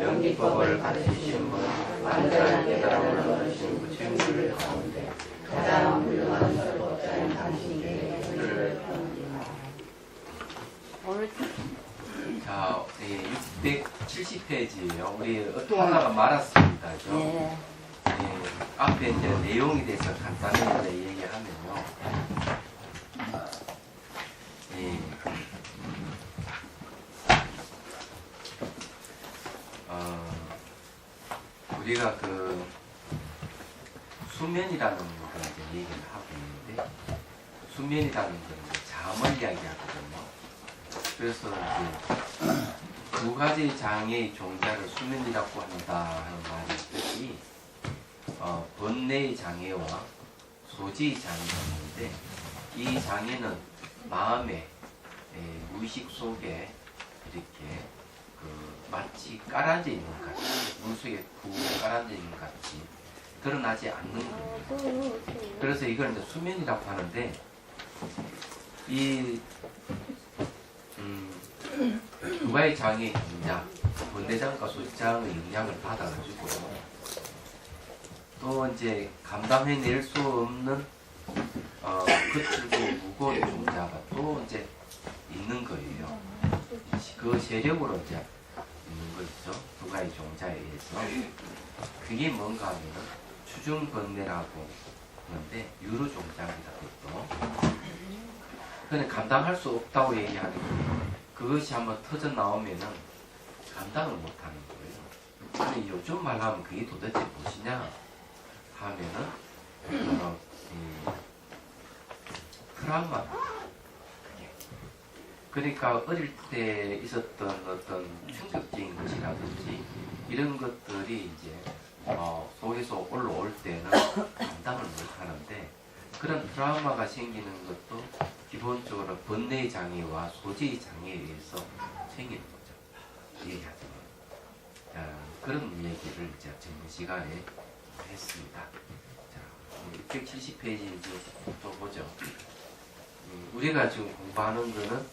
명기법을 가르치시는 분, 완전한 깨달음을 얻으신 부처님들 가운데 가장 훌륭한 설법자인 당신께 은혜를 베옵니다. 자, 670페이지예요. 우리 하나가 말았습니다. 그죠? 네. 앞에 이제 내용에 대해서 간단하게 얘기하면요. 우리가 그 수면이라는 걸 이제 얘기를 하고 있는데, 수면이라는 건 이제 잠을 이야기하거든요. 그래서 이제 두 가지 장애의 종자를 수면이라고 한다 하는 말이 있듯이, 번뇌의 장애와 소지의 장애가 있는데, 이 장애는 마음의 무의식 속에 이렇게 마치 깔아져 있는 것 같이, 물속에 푹 깔아져 있는 것 같이 드러나지 않는 거예요. 그래서 이걸 이제 수면이라고 하는데, 이 두 가지 장애의 종자, 번뇌장과 소지장의 영향을 받아가지고 또 이제 감당해낼 수 없는 거칠고 무거운 종자가 또 이제 있는 거예요. 그 세력으로 이제 있는 거죠. 두 가지 종자에 의해서. 그게 뭔가 하면은 추중번뇌라고 하는데 유로 종자입니다. 그것도. 근데 감당할 수 없다고 얘기하는 거예요. 그것이 한번 터져 나오면은 감당을 못 하는 거예요. 근데 요즘 말하면 그게 도대체 무엇이냐 하면은 트라우마. 그러니까 어릴 때 있었던 어떤 충격적인 것이라든지 이런 것들이 이제 속에서 올라올 때는 감당을 못 하는데, 그런 트라우마가 생기는 것도 기본적으로 번뇌의 장애와 소지의 장애에 의해서 생기는 거죠. 얘기하자면. 그런 얘기를 이제 전번 시간에 했습니다. 자, 670페이지 또 보죠. 우리가 지금 공부하는 거는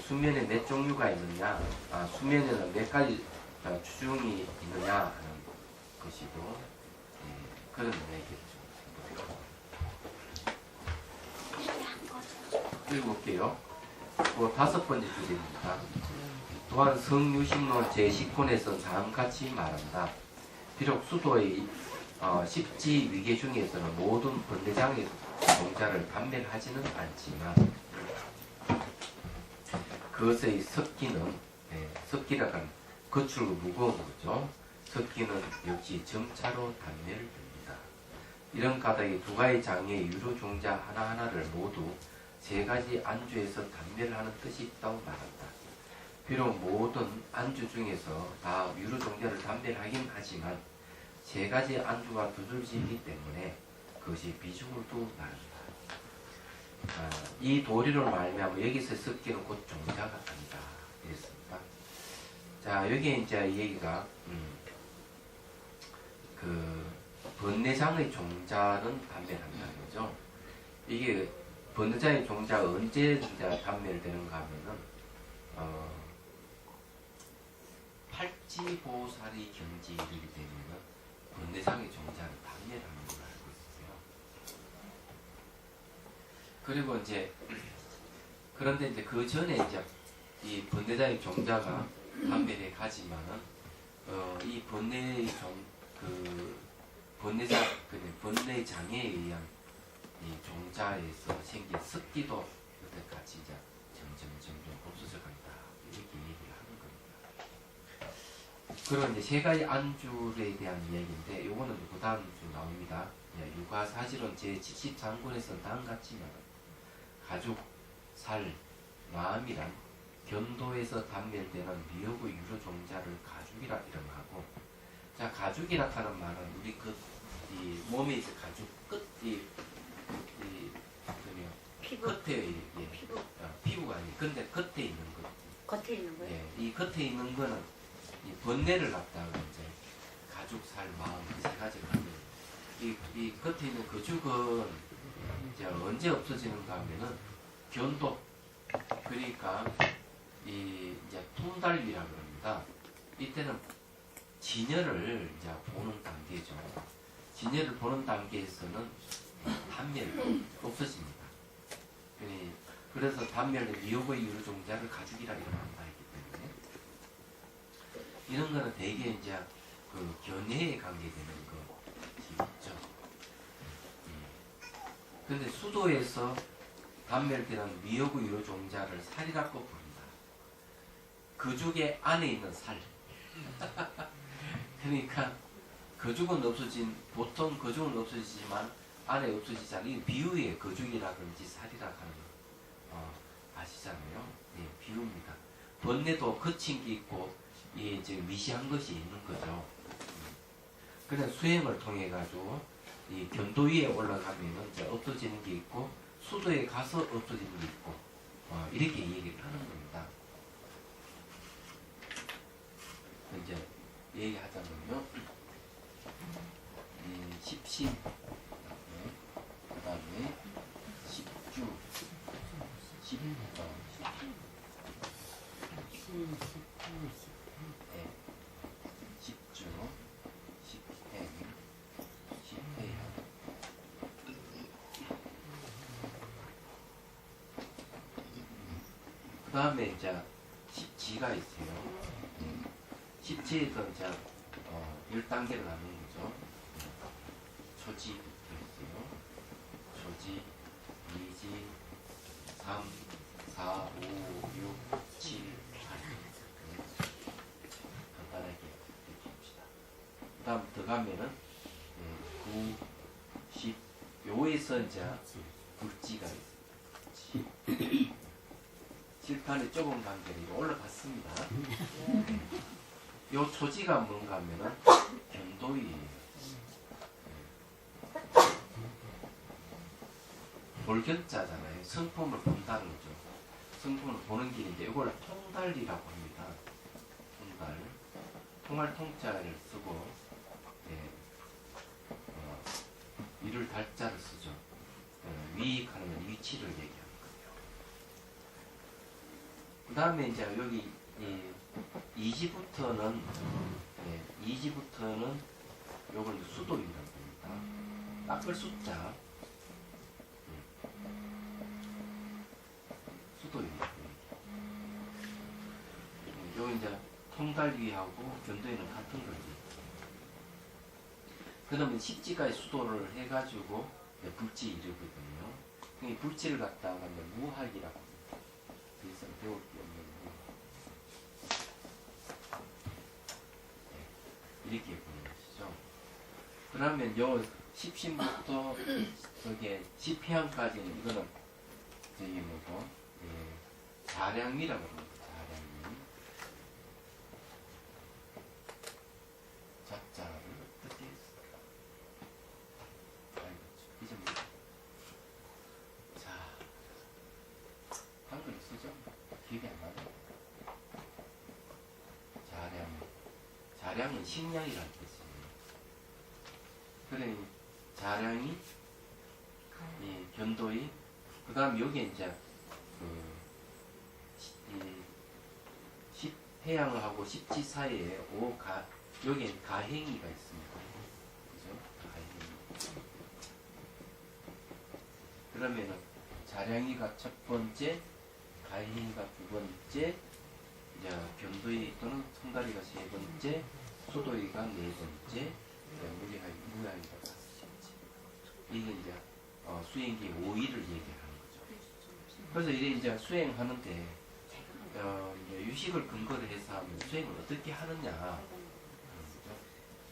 수면에 몇 종류가 있느냐, 수면에는 몇 가지 추중이 있느냐 하는 것이고, 그런 얘기를 좀 읽어볼게요. 그 5번째 주제입니다. 또한 성유심론 제10권에서 다음같이 말한다. 비록 수도의 십지 위계 중에서는 모든 번뇌장애 종자를 판별하지는 않지만, 그것의 섞기는, 섞기라고 하는 거칠고 무거운 거죠. 섞기는 역시 점차로 단멸됩니다. 이런 까닭에 두 가지 장애의 유로 종자 하나하나를 모두 세 가지 안주에서 단멸하는 뜻이 있다고 말한다. 비록 모든 안주 중에서 다 유로 종자를 단멸하긴 하지만 세 가지 안주가 두들지기 때문에 그것이 비중을 두고 말한다. 이 도리로 말미암아 여기서 섞이는 곧 종자가 아니다. 이랬습니다. 자, 여기에 이제 얘기가 그 번뇌장의 종자는 단멸한다는 거죠. 이게 번뇌장의 종자가 언제 이제 단멸되는가 하면은 팔지보살이 경지에 이르게 되면은 번뇌장의 종자를 단멸하는 걸로 알고 있어요. 그리고 이제 그런데 이제 그 전에 이제 이 번뇌장의 종자가 단멸해 가지만은 이 번뇌의 번뇌 장애에 의한 이 종자에서 생긴 습기도 여태까지 이제 점점 없어져 간다, 이렇게 얘기를 하는 겁니다. 그리고 이제 세 가지 안주에 대한 이야기인데, 요거는 그 다음 주 나옵니다. 육아사실은 제73권에서 다음같이 말합니다. 가죽, 살, 마음이란 견도에서 단멸되는 미혹의 유로 종자를 가죽이라 이름하고, 자, 가죽이라 하는 말은 우리 이 몸에 이제 가죽 끝이 피부. 겉에 피부. 피부가 아니, 근데 겉에 있는 것. 겉에 있는 거예요? 이 겉에 있는 거는 이 번뇌를 갖다가 이제 가죽, 살, 마음 세 가지가 이 겉에 있는 그 죽은 이제 언제 없어지는가 하면은 견도, 그러니까 이 이제 통달비라 그럽니다. 이때는 진열을 이제 보는 단계죠. 진열을 보는 단계에서는 단멸이 없어집니다. 그래서 단멸은 미혹의 유효종자를 가죽이라 이름한다 했기 때문에 이런 거는 대개 이제 그 견해에 관계되는 것이 있죠. 근데 수도에서 단멸되는 미혹의 유효종자를 살이라고 부른다. 거죽의 안에 있는 살. 그러니까 거죽은 없어진, 보통 거죽은 없어지지만 안에 없어지잖아요. 이 비유의 거죽이라 그런지 살이라 하는 아시잖아요. 예, 비유입니다. 번뇌도 거친 게 있고 예, 이제 미시한 것이 있는 거죠. 그냥 수행을 통해 가지고 이 견도 위에 올라가면은 이제 없어지는 게 있고 수도에 가서 없어지는 게 있고 이렇게 얘기를 하는 겁니다. 이제 얘기하자면요, 십신, 그 다음에 십주, 십주, 십행, 십회야. 그 다음에 이제 십지가 있어요. 십지에서 이제 10단계를 나누는 거죠. 초지부터 있어요. 초지, 이지, 3, 4, 5, 6, 7, 8. 간단하게 이렇게 봅시다. 그 다음 더 가면은 9, 10, 요에서 이제 불지가 있어요. 칠판에 좁은 관계로 올라갔습니다. 요 초지가 뭔가 하면은 견도이에요. 볼견자잖아요. 성품을 본다는 거죠. 성품을 보는 길인데 이걸 통달이라고 합니다. 통달. 통할 통자를 쓰고 위를 달자를 쓰죠. 위익하는 위치를 얘기하는 거예요. 그 다음에 이제 여기 이지부터는 요걸 수도이라고 합니다. 닦을 숫자 수도입니다. 요 이제 통달위하고 견도위는 같은 거지. 그러면 십지가의 수도를 해가지고 불지 이르거든요. 이 불지를 갖다가 무학이라고 합니다. 그래서 배울 게 없는 무. 이렇게 보는 것이죠. 그러면 요 십신부터 저게 십회양까지는 이거는 저기 뭐고 자량미라고 합니다. 자량미. 자자를 어떻게 했을까? 잊어버렸죠. 자, 한글 쓰죠? 기억이 안 나요. 자량. 자량은 식량이라는 뜻이에요. 그래, 자량이 견도이. 그 다음 여기에 이제 십해양하고 십지 사이에 여기에 가행이가 있습니다. 그죠? 가행이. 그러면은 자량이가 첫 번째, 가행이가 두 번째, 이제 견도이 또는 통다리가 세 번째, 소도이가 네 번째, 무야이가 다섯 번째. 이게 이제 수행기 5일을 얘기하는 거죠. 그래서 이제 수행하는데 유식을 근거로 해서 하면 수행을 어떻게 하느냐.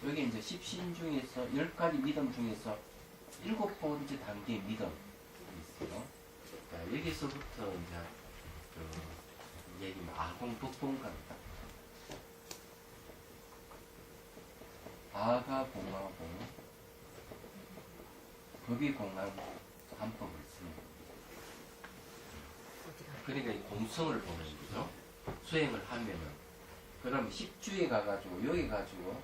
여기 이제 십신 중에서 10가지 믿음 중에서 7번째 단계의 믿음이 있어요. 자, 여기서부터 이제 얘기는 아공법봉갑니다. 아가공하고 법이공한 한법을 쓰는 겁니다. 그러니까 이 공성을 보는 거죠. 수행을 하면은. 그럼 10주에 가가지고 여기 가지고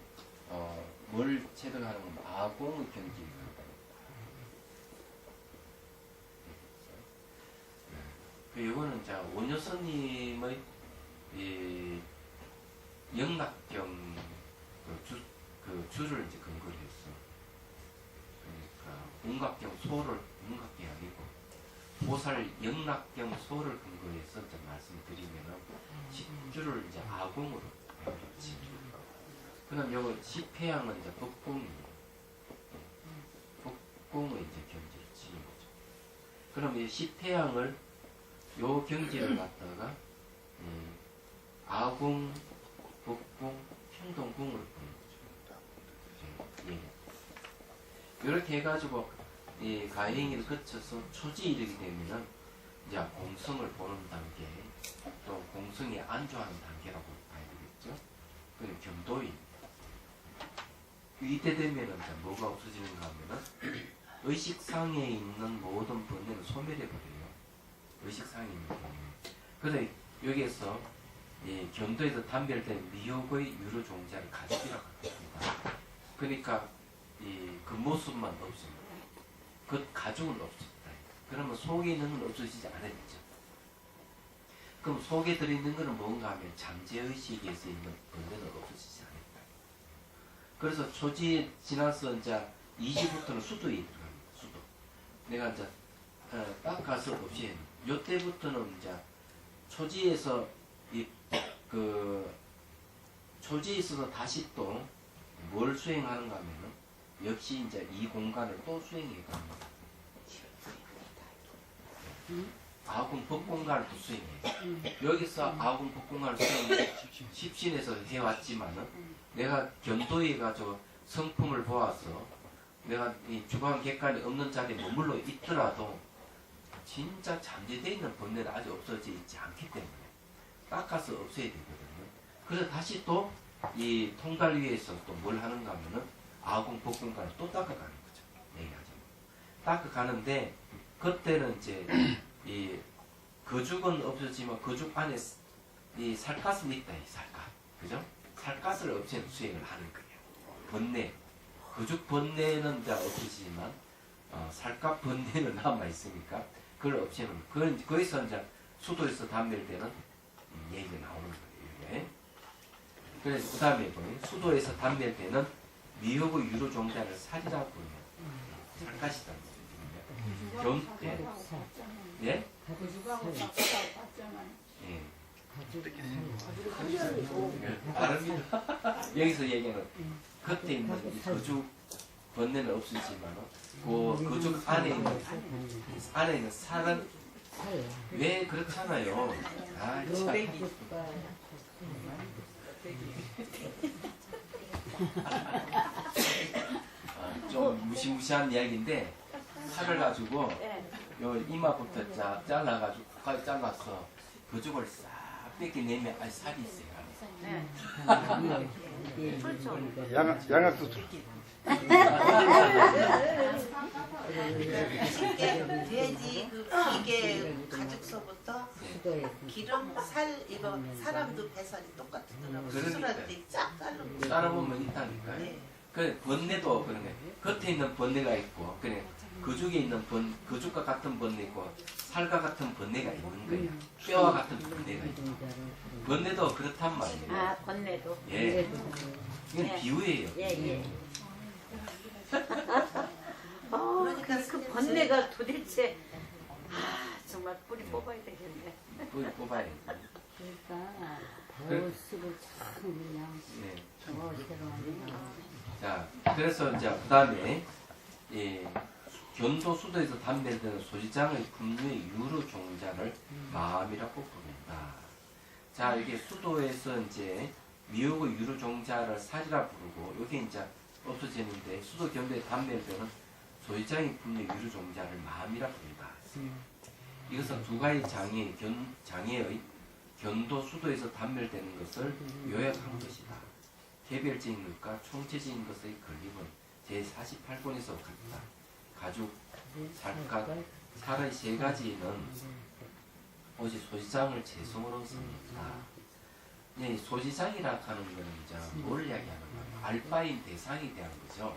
뭘 체득하는 건 아공의 경지에 간다. 이거는 이제 원효선님의 영락경 소주를 이제 근거로 했어. 그러니까 운각경 소를 운각경이 아니고 보살 영락경 소를 근거로 해서 이제 말씀드리면은 십주를 이제 아궁으로 해놓지. 그럼 요거 십회양은 이제 법궁이에요. 법궁을 이제 경지를 치는 거죠. 그럼 이 십회양을 요 경지를 갖다가 아궁, 법궁, 평동궁으로 보는 거죠. 예. 이렇게 해가지고 이 가행위를 거쳐서 초지 이르게 되면은 이제 공성을 보는 단계, 또 공성에 안주하는 단계라고 봐야 되겠죠. 그게 겸도입니다. 이때 되면은 이제 뭐가 없어지는가 하면은 의식상에 있는 모든 번뇌는 소멸해버려요. 의식상에 있는 번뇌. 그래서 여기에서 이 견도에서 단별된 미혹의 유로 종자를 가족이라고 합니다. 그러니까 이 그 모습만 없습니다. 그 가족은 없었다. 그러면 속에 있는 건 없어지지 않았죠. 그럼 속에 들어있는 것은 뭔가 하면 잠재의식에서 있는 번뇌는 없어지지 않았다. 그래서 초지에 지나서 이제 2지부터는 수도에 들어갑니다. 수도. 내가 이제 딱 가서 없이 요때부터는 이제 초지에서 초지에서 다시 또 뭘 수행하는가 하면은 역시 이제 이 공간을 또 수행해 갑니다. 아궁 법공간을 또 수행해. 여기서 아궁 법공간을 수행해 십신에서 해왔지만은 내가 견도에 가서 성품을 보아서 내가 이 주방 객관이 없는 자리에 머물러 있더라도 진짜 잠재되어 있는 번뇌는 아직 없어져 있지 않기 때문에 닦아서 없애야 되거든요. 그래서 다시 또 이 통달 위에서 또 뭘 하는가 하면은 아궁 법공간을 또 닦아가는 거죠. 얘기하자면. 닦아가는데 그때는 이제 이 거죽은 없어지만 거죽 안에 이 살갗은 있다. 이 살갗. 그죠? 살갗을 없애는 수행을 하는 거예요. 번뇌. 거죽 번뇌는 이제 없어지지만 살갗 번뇌는 남아있으니까 그걸 없애는 거예요. 거기서 이제 수도에서 단멸되는 얘기가 나오는 거예요. 이게. 그래서 그 다음에 보면 수도에서 단멸되는 미혹의 유로 종자를 살이라고 보면 살갗이다. 예? 예? 다릅니다. 여기서 얘기하는 겉에 있는 이 거죽 번뇌는 없으지만 그 거죽 안에 있는 살은 왜 그렇잖아요. 아, 좀 무시무시한 이야기인데 살을 가지고 요 이마부터 쫙 잘라가지고 코까지 잘라서 거죽을 싹 뺏겨내면 아직 살이 있어요. 양악도 들어. 돼지 그 기계 가죽서부터 기름, 살 이거 사람도 배살이 똑같더라고. 수술할 때 쫙 자르고. 자르보면 있다니까요. 네. 그 번뇌도 그런 거예요. 겉에 있는 번뇌가 있고, 그래 거죽에 있는 거죽과 같은 번뇌 있고, 살과 같은 번뇌가 있는 거예요. 뼈와 같은 번뇌가 있고, 번뇌도 그렇단 말이에요. 아, 번뇌도. 예, 이건 예. 비유예요. 예. 그러니까 그 번뇌가 도대체 정말 뿌리 뽑아야 되겠네. 그걸 뽑아야 돼요. 그러니까 배울수록 참 그냥 네. 새로운 자, 그래서 이제 그 다음에 견도 수도에서 단멸되는 소지장의 분류의 유로 종자를 마음이라고 부른다. 자, 이게 수도에서 이제 미혹의 유로 종자를 살이라 부르고, 여기 이제 없어지는데 수도 견도에 단멸되는 소지장의 분류의 유로 종자를 마음이라 부른다. 이것은 두 가지 장애의 견도 수도에서 단멸되는 것을 요약한 것이다. 개별적인 것과 총체적인 것의 걸림은 제48권에서 같다. 가죽, 살갗, 살의 세 가지는 오직 소지장을 재성으로 씁니다. 소지장이라 하는 것은 이제 뭘 이야기하는 거예요? 알바인 대상에 대한 거죠.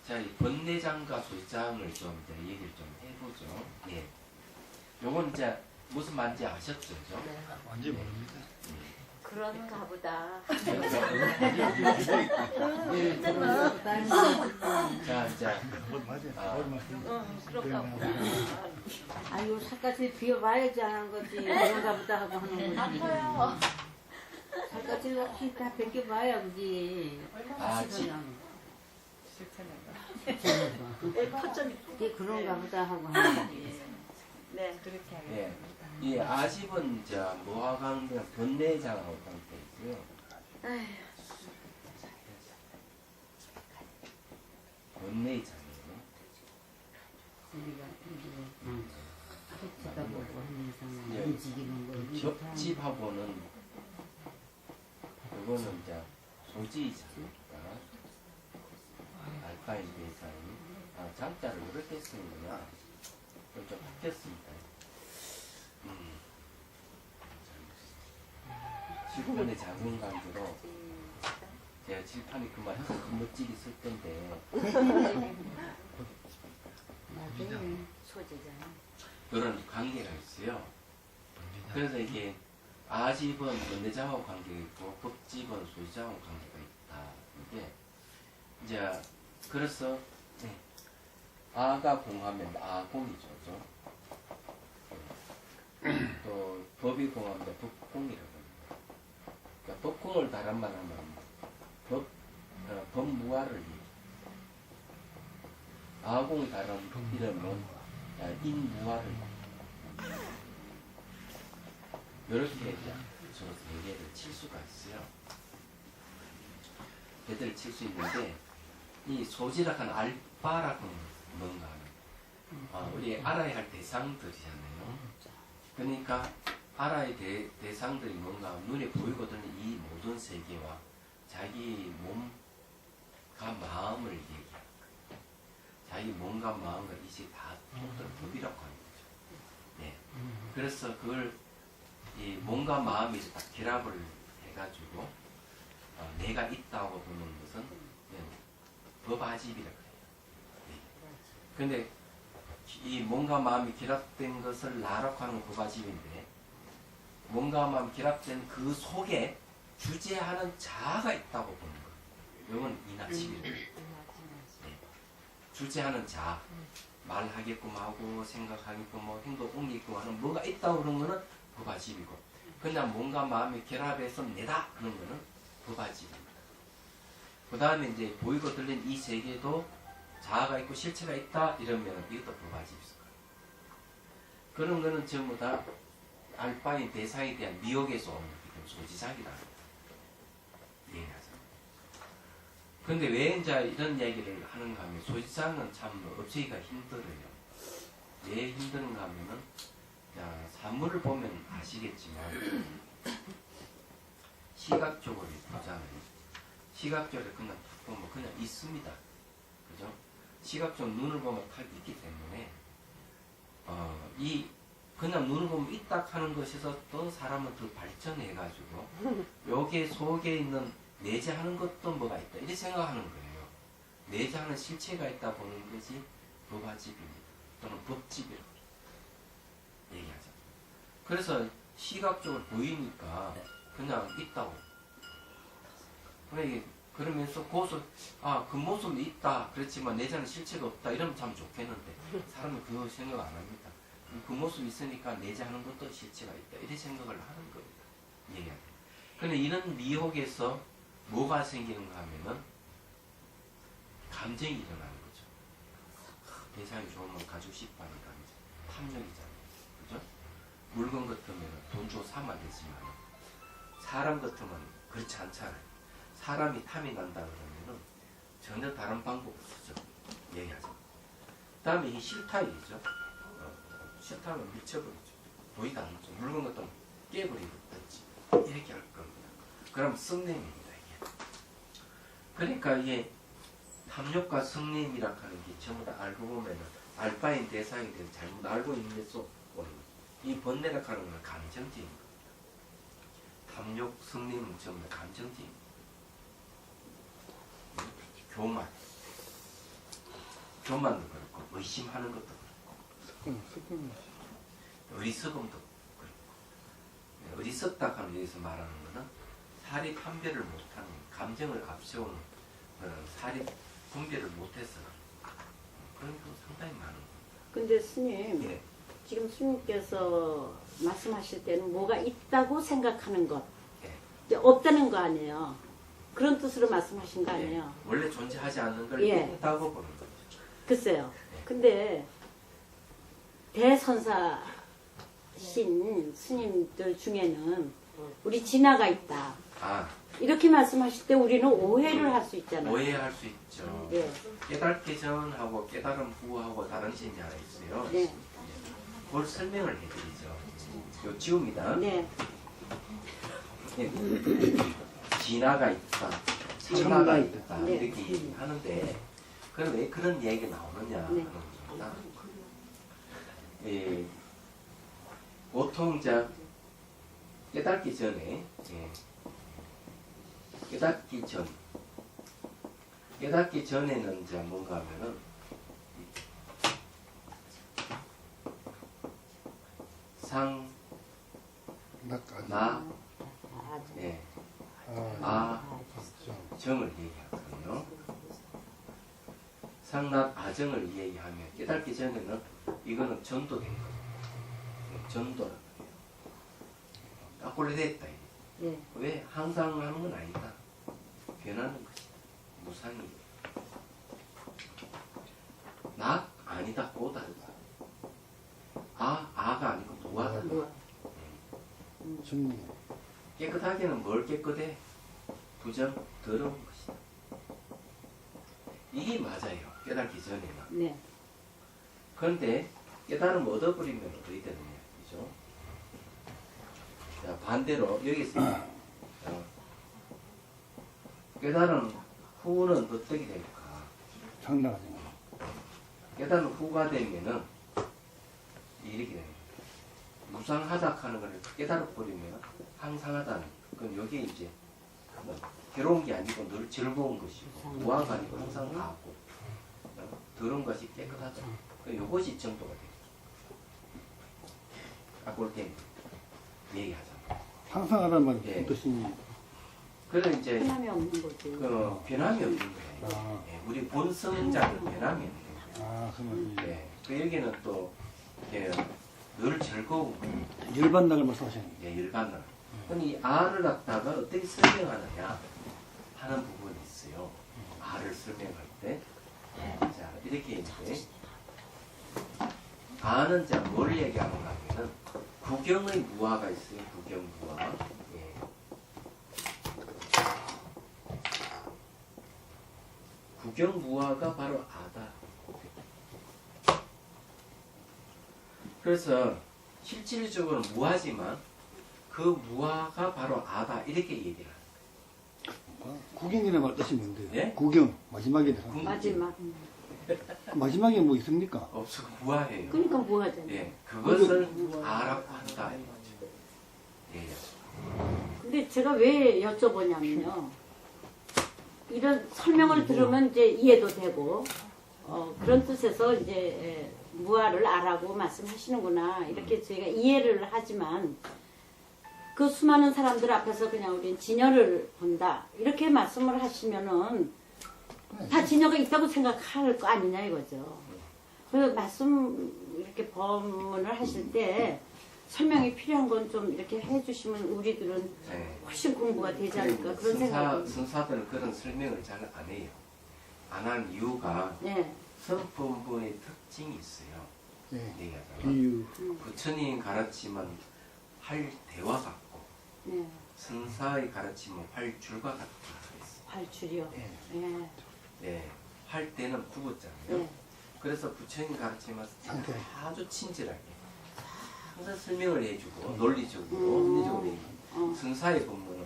자, 이 번뇌장과 소지장을 좀 이제 얘기를 좀 해보죠. 요건 이제 무슨 말인지 아셨죠? 그죠? 완전히 모릅니다. 그런가 보다. 자, 자, 그런가 보다. 아유 살갗을 비워봐야지 하는 거지. 그런가 보다 하고 하는 거지. 아파요. 살갗을 혹시 다 벗겨봐야 그지. 아, 지, 이게 그런가 보다 하고 하는 거지. 네. 예. 이 아집은 자 모화강변 번뇌장하고 관계 있고요. 아휴, 번뇌장이에요. 우리가 쳐다보고 하는 이상은 예. 움직이는 거. 겹집하고는 그거는 이제 소지장이니까 알파인 대상이 장자를 어렵게 쓰는구나. 좀 바뀌었습니다. 칠판의 작은 강조로 제가 칠판이 그만 멋지게 쓸 건데 맞아요. 소재잖아. 그런 관계가 있어요. 그래서 이게 아집은 번뇌장하고 관계가 있고 법집은 소지장하고 관계가 있다. 이게 이제 그래서 네. 아가 공하면 아공이죠. 그죠? 또 법이 공하면 법공이라고 합니다. 그러니까 법공을 다른 말 하면 법무화를 얘기해요. 아공이 다른 이름은 인무화를 얘기해요. 이렇게 이제 서로 세 개를 칠 수가 있어요. 개들을 칠 수 있는데 이 소지락한 알바락은 뭔가 하면 우리 알아야 할 대상들이잖아요. 그러니까 알아야 대상들이 뭔가 눈에 보이거든요. 이 모든 세계와 자기 몸과 마음을 얘기하는 거예요. 자기 몸과 마음과 이게 다 토tal 법이라고 하는 거죠. 네. 그래서 그걸 이 몸과 마음이 딱 결합을 해가지고 내가 있다고 보는 것은 법아집이라고 해요. 네. 근데 이 몸과 마음이 결합된 것을 나라고 하는 법아집인데 몸과 마음이 결합된 그 속에 주재하는 자아가 있다고 보는 거예요. 이건 이나집이에요. 네. 주재하는 자아, 말하게끔 하고 생각하게끔 하고 행동 옮기게끔 하는 뭐가 있다고 그런 거는 법아집이고 그냥 몸과 마음이 결합해서 내다 그런 거는 법아집입니다. 그 다음에 이제 보이고 들린 이 세계도 자아가 있고 실체가 있다 이러면 이것도 법아집이 있을 거예요. 그런 거는 전부 다 알파인 대상에 대한 미혹에서 오는 소지작이다. 이해하죠? 근데 왜 이제 이런 얘기를 하는가 하면 소지작은 참 없애기가 힘들어요. 왜 힘드는가 하면은 산물을 보면 아시겠지만 시각적으로 보잖아요. 시각적으로 그냥 탁 보면 그냥 있습니다. 그죠? 시각적 눈을 보면 탁 있기 때문에 이 그냥 눈을 보면 있다 하는 것에서 또 사람은 더 발전해가지고 여기 속에 있는 내재하는 것도 뭐가 있다 이렇게 생각하는 거예요. 내재하는 실체가 있다 보는 것이 법아집입니다. 또는 법집이라고 얘기하죠. 그래서 시각적으로 보이니까 그냥 있다고. 그러면서 고소 그 모습이 있다. 그렇지만 내재하는 실체가 없다. 이러면 참 좋겠는데 사람은 그거 생각 안 합니다. 그 모습이 있으니까 내재하는 것도 실체가 있다. 이렇게 생각을 하는 겁니다. 얘기하죠. 그런데 이런 미혹에서 뭐가 생기는가 하면은 감정이 일어나는 거죠. 대상이 좋으면 가지고 싶어하는 감정. 탐욕이잖아요. 그죠? 물건 같으면 돈 주고 사면 되지만 사람 같으면 그렇지 않잖아요. 사람이 탐이 난다 그러면은 전혀 다른 방법 없죠. 얘기하죠. 그 다음에 이 싫다이죠. 싫다면 미쳐버리죠. 보이도 않죠. 물건 같으면 깨버리겠지. 이렇게 할 겁니다. 그럼 성냄입니다. 이게. 그러니까 이게 탐욕과 성냄이라 하는 게 전부 다 알고 보면은 알파인 대상에 대해서 잘못 알고 있는 데서 오는 거죠. 이 번뇌라 하는 건 감정적인 겁니다. 탐욕, 성냄은 전부 다 감정적인 겁니다. 교만도 그렇고 의심하는 것도 그렇고 어리석음도 그렇고 어리석다 하는 여기서 말하는 거는 사리 판별을 못하는, 감정을 앞세우는 그런 사리 분별을 못해서 그런 거 상당히 많은 거예요. 근데 스님, 예. 지금 스님께서 말씀하실 때는 뭐가 있다고 생각하는 것, 예. 이제 없다는 거 아니에요. 그런 뜻으로 말씀하신 거 아니에요. 예. 원래 존재하지 않는 걸 예. 있다고 보는 거죠. 글쎄요. 예. 근데 대선사신 스님들 중에는 우리 진화가 있다. 아, 이렇게 말씀하실 때 우리는 오해를 할 수 있잖아요. 오해할 수 있죠. 예. 깨닫기 전하고 깨달음 후하고 다른 점이 하나 있어요. 네. 그걸 설명을 해드리죠. 요 지우입니다. 네. 진화가 있다, 참나가 있다 네. 이렇게 얘기하는데 그럼 왜 그런 얘기가 나오느냐 하는 네. 겁니다. 보통 이제 깨닫기 전에 깨닫기 전에는 이제 뭔가 하면은 상, 나까지. 나, 아, 예, 아, 정을 얘기하거든요. 상납 아정을 얘기하면 깨닫기 전에는 이거는 전도된 거예요. 전도라는 거예요. 딱 됐다. 네. 왜 항상 하는 건 아니다. 변하는 것이다. 무상이. 나 아니다. 또 다르다. 아가 아니고 무아다. 뭐, 좀 깨끗하게는 뭘 깨끗해? 부정, 더러운 것이다. 이게 맞아요. 깨닫기 전에는. 네. 그런데 깨달음 얻어버리면 어떻게 되느냐. 그죠? 자, 반대로 여기서 깨달음 후는 어떻게 될까? 장난하지. 깨달음 후가 되면은 이렇게 됩니다. 무상하다 하는 걸 깨달아버리면 항상하다는 그건 여기 이제 뭐 괴로운 게 아니고 늘 즐거운 것이고 무아가 아니고 항상 하고 더러운 것이 깨끗하다. 이것이 정도가 되죠. 아까 때 얘기하잖아요. 항상 하란 말이 예. 무슨 뜻이니? 그래 이제 변함이 없는 거지. 그 변함이 없는 거예요. 아. 예, 우리 본성자는 변함이 없는 거예요. 아, 그 말이. 예, 그 여기는 또 예, 늘 즐거운 거예요. 열반락을 말씀하시는 거예요. 예, 일반은. 그럼 이 아를 갖다가 어떻게 설명하느냐 하는 부분이 있어요. 아를 설명할 때. 자, 이렇게 이제 아는 자 뭘 얘기하는가 하면은 구경의 무아가 있어요. 구경 무아. 예. 구경 무아가 바로 아다. 그래서 실질적으로 무아지만 그 무아가 바로 아다 이렇게 얘기를 해요. 구경이라는 말 뜻이 뭔데요? 예? 구경 마지막에 구- 마지막. 마지막에 뭐 있습니까? 없어 무아해요. 그러니까 뭐 하잖아요. 예, 그것을 아라고 한다 이거죠. 예. 근데 제가 왜 여쭤보냐면요. 이런 설명을 들으면 이제 이해도 되고, 그런 뜻에서 이제 무아를 아라고 말씀하시는구나. 이렇게 저희가 이해를 하지만, 그 수많은 사람들 앞에서 그냥 우린 진여를 본다. 이렇게 말씀을 하시면은, 다 진여가 있다고 생각할 거 아니냐 이거죠. 그래서 말씀 이렇게 법문을 하실 때, 설명이 필요한 건 좀 이렇게 해주시면 우리들은 네. 훨씬 공부가 되지 않을까 그런 생각이. 선사들은 그런 설명을 잘 안 해요. 안 하는 이유가 네, 성품분의 특징이 있어요. 예. 얘기하자면 비유. 부처님 가르치면 할 대화 같고 네, 선사의 가르치면 할 줄과 같다 그랬어요. 발출이요. 예. 네, 네. 할 때는 구었잖아요. 네, 그래서 부처님 가르치면 상태. 아주 친절하게 항상 설명을 해주고 논리적으로 음. 합리적으로 얘기해요. 선사의 법문은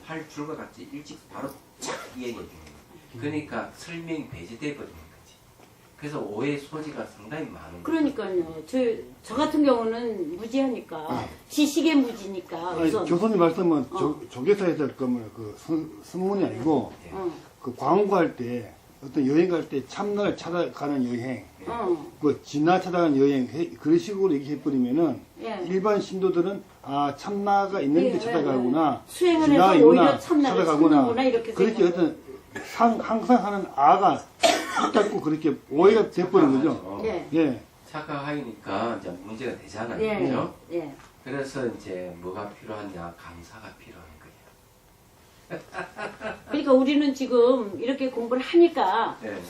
할 줄과 같이 일찍 바로 쫙 얘기해 주는 거예요. 그러니까 설명이 배제돼 버리는 거지. 그래서 오해 소지가 상당히 많은 거예요. 그러니까요. 저 같은 경우는 무지하니까 지식의 무지니까 아니, 우선. 교수님 말씀은 조계사에서 그 선문이 아니고 예. 어, 그 광고할 때 어떤 여행 갈 때 참나를 찾아가는 여행 예. 뭐 지나쳐다간 여행 그런 식으로 얘기해버리면은 예. 일반 신도들은 아 참나가 있는 데 예, 찾아가구나 수행을 지나가 해서 있구나, 오히려 참나를 찾는구나 이렇게 그렇게 생각해요. 어떤 항상 하는 아가 있다고 그렇게 오해가 돼버린 거죠. 예. 예. 착각하니까 이제 문제가 되잖아요. 예. 그죠? 예. 그래서 이제 뭐가 필요하냐? 강사가 필요한 거예요. 그러니까 우리는 지금 이렇게 공부를 하니까 예.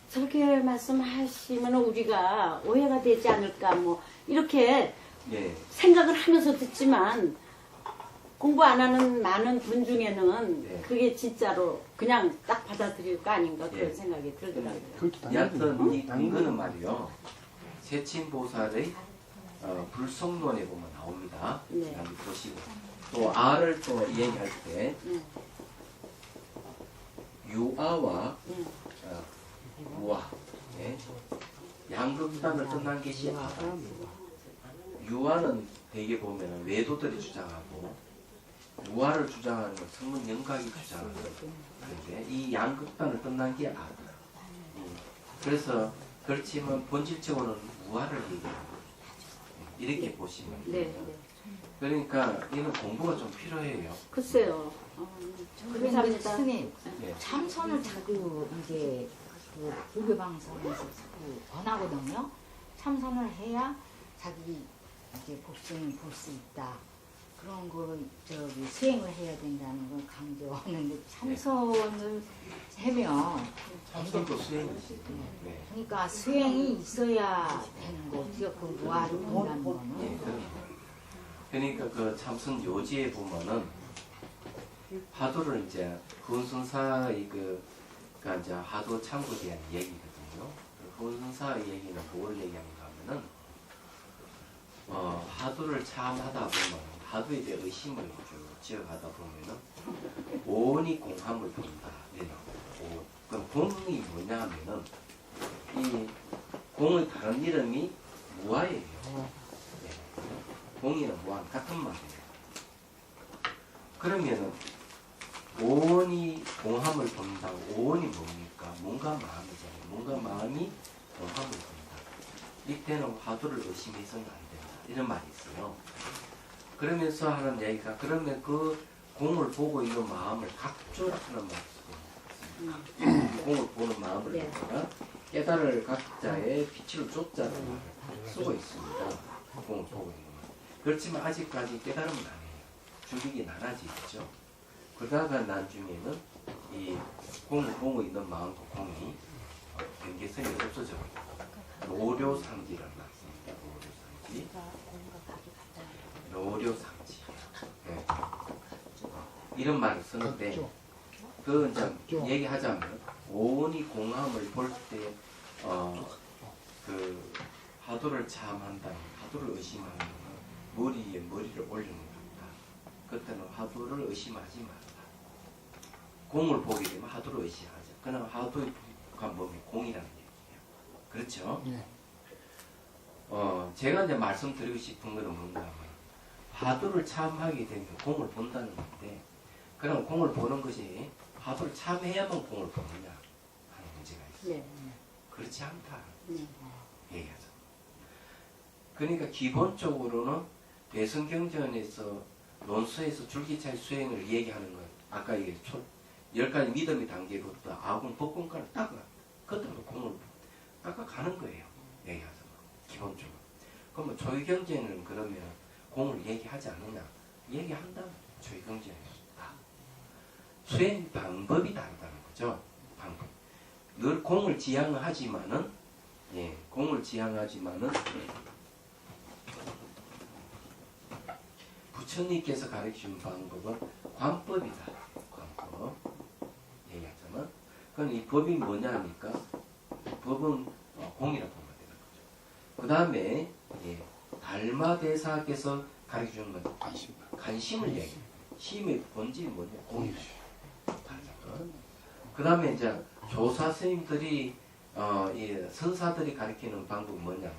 저렇게 말씀하시면 우리가 오해가 되지 않을까 뭐 이렇게 예. 생각을 하면서 듣지만 공부 안 하는 많은 분 중에는 예. 그게 진짜로 그냥 딱 받아들일 거 아닌가 그런 예. 생각이 들더라고요. 그렇게 여하튼 이 당연히 근거는 말이요. 세친보살의 불성론에 보면 나옵니다. 네. 한번 보시고 또 아를 또 이행할 때 유아와 무아 예? 양극단을 떠난 것이 아다. 유아는 대개 보면 외도들이 주장하고 무아를 주장하는 건 성문 영각이 주장하는 건데 이 양극단을 떠난 게 아다. 그래서 그렇지만 본질적으로는 무아를 얘기하는 거죠. 이렇게 보시면 네, 됩니다. 네. 그러니까 이건 공부가 좀 필요해요. 글쎄요. 그런데 감사합니다. 스승님 네. 참선을 자꾸 이제 그 불교 방송에서 자꾸 권하거든요. 참선을 해야 자기 이제 복수는 볼 수 있다. 그런 거를 저기 수행을 해야 된다는 걸 강조하는데 참선을 하면 참선도 수행이지. 네. 그러니까 수행이 있어야 되는 거죠. 그 무아를 본다는 예, 거는. 그러니까 그 참선 요지에 보면은 하도를 이제 훈순사의 그러니까 이제 하도 참고에 대한 얘기거든요. 그 훈순사의 얘기는 뭘 얘기하는가 하면은 하도를 참하다 보면 하도에 대해 의심을 쭉 지어가다 보면은 오온이 공함을 본다. 이라고. 그럼 공이 뭐냐 하면은 이 공의 다른 이름이 무아예요. 네. 공이는 무아 같은 말이에요. 그러면은 오온이 공함을 본다. 오온이 뭡니까? 뭔가 마음이잖아요. 뭔가 마음이 공함을 본다. 이때는 화두를 의심해서는 안 된다. 이런 말이 있어요. 그러면서 하는 얘기가 그러면 그 공을 보고 있는 마음을 각조라는 말을 쓰고 공을 보는 마음을 네. 갖다가 깨달을 각자의 빛을 쫓자는 말을 쓰고 있습니다. 공을 보고 있는 말. 그렇지만 아직까지 깨달음은 아니에요. 주력이 나눠지죠. 그러다가 나중에는 이 공을 보고 있는 마음과 공이 경계성이 없어져 버립니다. 노료상지라는 말씀입니다. 노료상지. 노료상지. 네. 이런 말을 쓰는데 그 이제 얘기하자면 오온이 공함을 볼 때 그 하도를 참한다, 하도를 의심하는 것은 머리에 머리를 올리는 겁니다. 그때는 하도를 의심하지 말라. 공을 보게 되면 하도를 의심하죠. 그러나 하도의 관범이 공이라는 얘기예요. 그렇죠? 네. 제가 이제 말씀드리고 싶은 것은 뭔가 하면 하도를 참하게 되면 공을 본다는 건데 그럼 공을 보는 것이 하도를 참해야만 공을 보느냐 하는 문제가 있어요. 네. 그렇지 않다. 네. 얘기하죠. 그러니까 기본적으로는 대승경전에서 논수에서 줄기차게 수행을 얘기하는 것 아까 얘기 10가지 믿음의 단계부터 아군 법권까지 닦아 그때부터 공을 닦아가는 거예요. 얘기하죠. 기본적으로. 그러면 조의경제는 그러면 공을 얘기하지 않느냐? 얘기한다. 조의경제는 다. 수행 방법이 다르다는 거죠. 방법. 늘 공을 지향하지만은 공을 지향하지만은 부처님께서 가르치신 방법은 관법이다. 관법. 얘기하자면 그럼 이 법이 뭐냐 하니까 법은 공이라고 보면 되는 거죠. 그 다음에 달마대사께서 가르쳐주는 건 관심을 얘기해요. 심의 본질이 뭐냐? 공이다. 그 다음에 이제 조사 스님들이 이 선사들이 가르치는 방법이 뭐냐면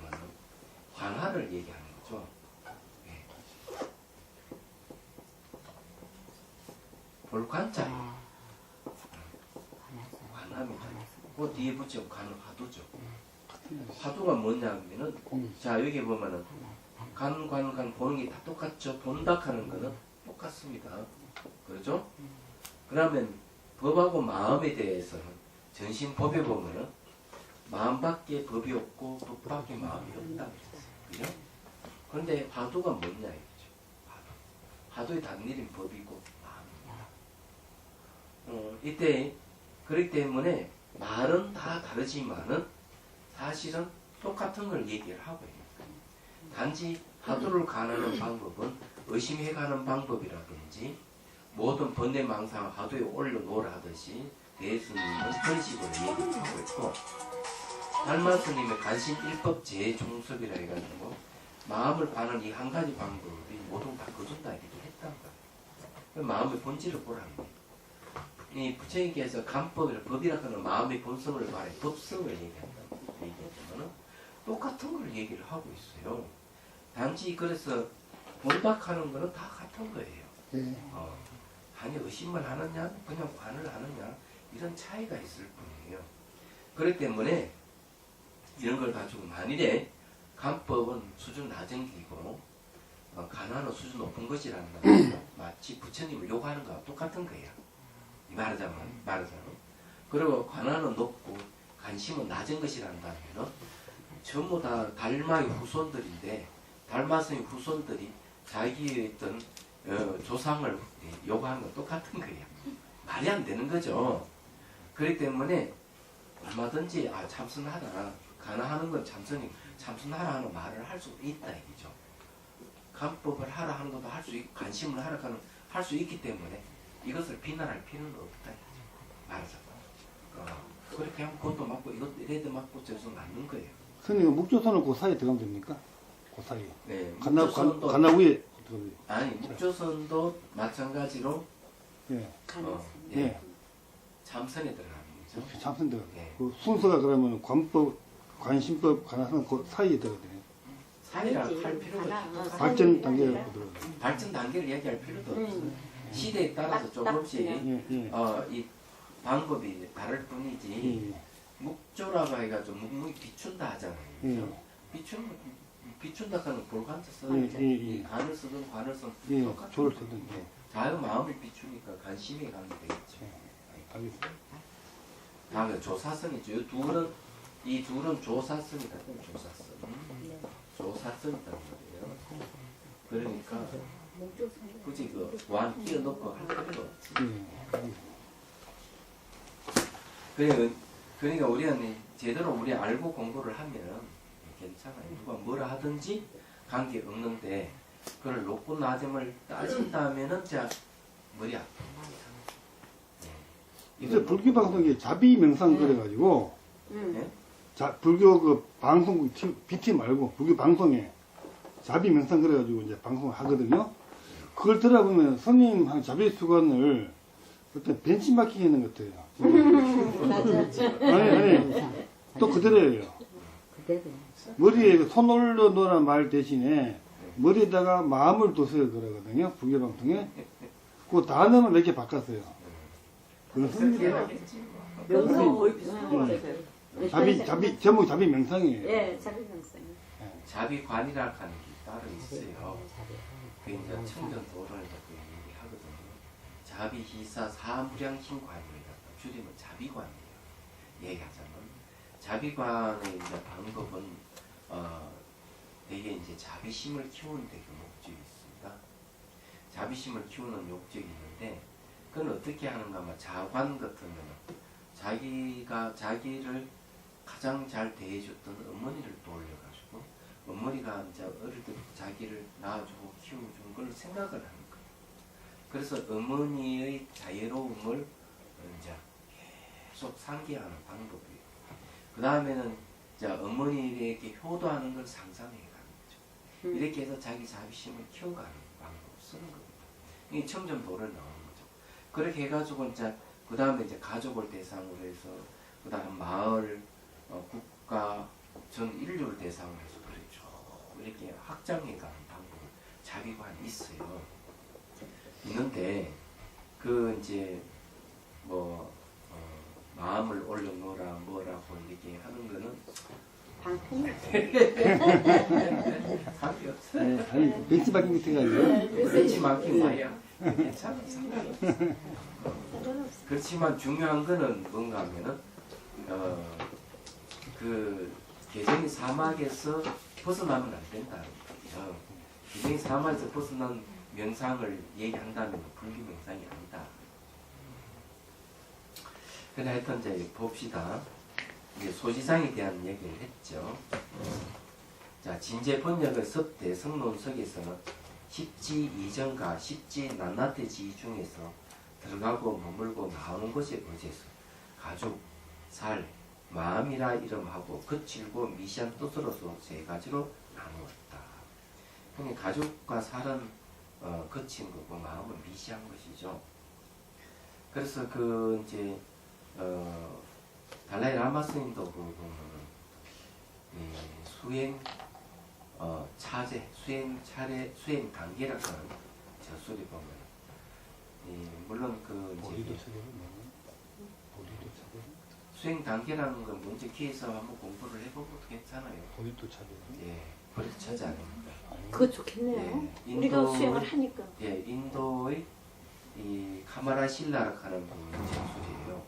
관화를 얘기하는 거죠. 예. 볼관자 관화입니다. 그 뒤에 붙이면 관화도죠. 화두가 뭐냐면은 자 여기 보면은 간 보는 게 다 똑같죠. 본다 하는 거는 똑같습니다. 그렇죠? 그러면 법하고 마음에 대해서는 전신법에 보면은 마음밖에 법이 없고 법밖에 마음이 없다. 그죠? 그런데 화두가 뭐냐 이거죠. 화두의 단일인 법이고 마음입니다. 이때 그렇기 때문에 말은 다 다르지만은 사실은 똑같은 걸 얘기를 하고 있는 거예요. 단지 화두를 가는 방법은 의심해가는 방법이라든지 모든 번뇌망상 화두에 올려놓으라 하듯이 대스님은 그런 식으로 얘기를 하고 있고 달마스님의 간신일법 제종섭이라 해가지고 마음을 가는 이 한 가지 방법이 모두 다 거둔다 이렇게 했단 말이에요. 마음의 본질을 보라는 거예요. 이 부처님께서 간법이라 법이라 하는 마음의 본성을 말해 법성을 얘기했지만은 똑같은 걸 얘기를 하고 있어요. 단지 그래서 본닥하는 거는 다 같은 거예요. 네. 아니 의심을 하느냐 그냥 관을 하느냐 이런 차이가 있을 뿐이에요. 그렇기 때문에 이런 걸 가지고 만일에 간법은 수준 낮은 기고 간화는 수준 높은 것이라는 건 마치 부처님을 요구하는 거와 똑같은 거예요. 말하자면 그리고 관화는 높고 관심은 낮은 것이란다면 전부 다 달마의 후손들인데 달마스의 후손들이 자기의 어떤 조상을 요구하는 건 똑같은 거예요. 말이 안 되는 거죠. 그렇기 때문에 얼마든지 참선하라 간화하는 건 참선하라 하는 말을 할 수 있다 이거죠. 간법을 하라 하는 것도 할 수 있고 관심을 하라 하는 할 수 있기 때문에 이것을 비난할 필요는 없다 이거죠. 말하자면 그렇게 하면 그것도 맞고 이것도 이래도 맞고 저것도 맞는 거예요. 선생님 묵조선은 그 사이에 들어가면 됩니까? 그 사이에. 네, 간나 위에 들어가면 돼요. 아니 묵조선도 마찬가지로 예. 예, 참선에 들어가는 거죠. 참선 들어가. 네. 그 순서가 그러면 관법, 관심법, 간화선 그 사이에 들어가야 돼요. 사이라 아니지. 할 필요가 하나, 없어요. 발전 단계가 들어가요. 발전 단계를 얘기할 필요도 없어요. 시대에 따라서 조금씩 예. 이 방법이 다를 뿐이지 예. 묵조라고 해가지고 묵묵히 비춘다 하잖아요. 그죠? 비춘다 하는 볼간자 써야죠. 이 간을 쓰든 관을 쓰든 예. 똑같은 조를 거예요. 쓰든. 네. 자유 마음을 비추니까 관심이 가면 되겠죠. 알겠습니다. 다음에 조사성이죠. 이 둘은 조사성이다. 조사성. 조사성이란 말이에요. 그러니까 굳이 완 끼워 넣고 할 필요가 없지. 그러니까 우리는 제대로 우리 알고 공부를 하면 괜찮아요. 누가 뭐라 하든지 관계 없는데 그걸 높고 낮음을 따진다면은 자 머리 아파. 이제 불교 방송에 자비 명상 그래가지고 네? 불교 그 방송 BT 말고 불교 방송에 자비 명상 그래가지고 이제 방송을 하거든요. 그걸 들어보면 스님한 자비 수건을 어떤 벤치마킹 하는 것 같아요. 아니 또 그대로예요. 머리에 손 올려놓으란 말 대신에 머리에다가 마음을 두세요 그러거든요. 불교 방송에 그 단어만 몇 개 바꿨어요. 그건 스님이 명상 거의 비슷한 거 같아요. 제목 자비 명상이에요. 예, 자비 명상. 자비관이라 하는 게 따로 있어요. 그 이제 청전 도론에서 그 얘기하거든요. 자비희사 사무량심관이라고 줄이면 자비관이에요. 얘기하자면 자비관의 이제 방법은 되게 이제 자비심을 키우는 되게 목적이 있습니다. 자비심을 키우는 목적이 있는데 그건 어떻게 하는가 하면 자관 같은 거는 자기를 가장 잘 대해줬던 어머니를 떠올려가지고 어머니가 이제 어릴 때 자기를 낳아주고 키워준 걸 생각을 하는 거예요. 그래서 어머니의 자애로움을 이제 계속 상기하는 방법이에요. 그 다음에는 이제 어머니에게 효도하는 걸 상상해 가는 거죠. 이렇게 해서 자기 자비심을 키워가는 방법을 쓰는 겁니다. 이게 청정도를 나오는 거죠. 그렇게 해가지고 이제 그 다음에 이제 가족을 대상으로 해서 그 다음 마을, 국가, 전 인류를 대상으로 해서 그렇죠. 이렇게 확장해가는 방법을 자비관이 있어요. 있는데 그 이제 마음을 올려놓으라 뭐라고 이렇게 하는 거는 방편이 답이 없어. 네, 아니 벤치 바뀐 것 같아가지고. 그렇지 막힌 말이야. 괜찮아. 상관없어. 그렇지만 중요한 거는 뭔가 하면은 그 개정이 사막에서 벗어나면 안 된다. 개정이 사막에서 벗어난 명상을 얘기한다면 불교 명상이 아니다. 그래 하여튼 이제 봅시다. 이제 소지상에 대한 얘기를 했죠. 자, 진제 번역의 섭대 성론석에서는 십지 이전과 십지 낱낱의 중에서 들어가고 머물고 나오는 것에 어제서 가죽, 살, 마음이라 이름하고 거칠고 미시한 뜻으로서 세 가지로 나누었다. 그러니까 가죽과 살은 거친 거고 마음은 미시한 것이죠. 그래서 그 이제 달라이 라마 스님도 그 보면은 수행 차제, 수행 차례, 수행 단계라고 하는 저 소리 보면 물론 그 이제 수행 단계라는 건 먼저 기에서 한번 공부를 해보고 괜찮아요. 보리도 차별. 예, 보리도 차지 아닙니까? 그거 좋겠네요. 예, 우리가 수행을 하니까. 예, 인도의 이 카마라 실라라고 하는 분이 전술이에요.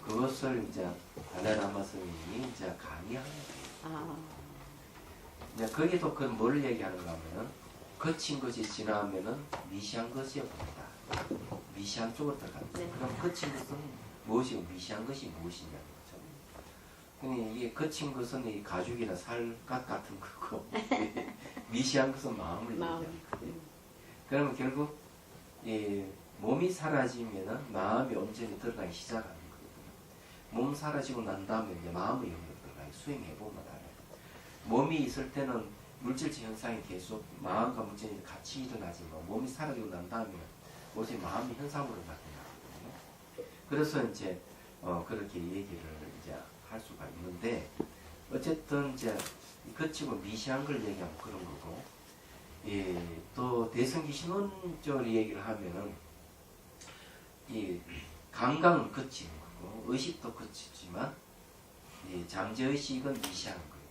그것을 이제 달라이 라마 스님이 이제 강의하는 거예요. 이제 거기도 그 뭘 얘기하는가 하면은 거친 것이 지나면은 미시한 것이여 본다. 미시한 쪽으로 들어간다. 네. 그럼 거친 것은 무엇이고 미시한 것이 무엇이냐는 거죠. 근데 이게 거친 것은 이 가죽이나 살갗 같은 거고 미시한 것은 마음을 얘기하는 거예요. 그러면 결국 이 몸이 사라지면은 마음이 온전히 드러나기 시작하는 거거든요. 몸 사라지고 난 다음에 이제 마음의 영역으로 들어가요. 수행해보면 알아요. 몸이 있을 때는 물질적 현상이 계속 마음과 물질이 같이 일어나지만 몸이 사라지고 난 다음에 오직 마음이 현상으로 나타나거든요. 그래서 이제 그렇게 얘기를 이제 할 수가 있는데 어쨌든 이제 거치고 미시한 걸 얘기하면 그런 거고 예, 또 대성기 신혼절 얘기를 하면은 이 감각은 거치는 거고 의식도 거치지만 이 잠재의식은 미시한 거예요.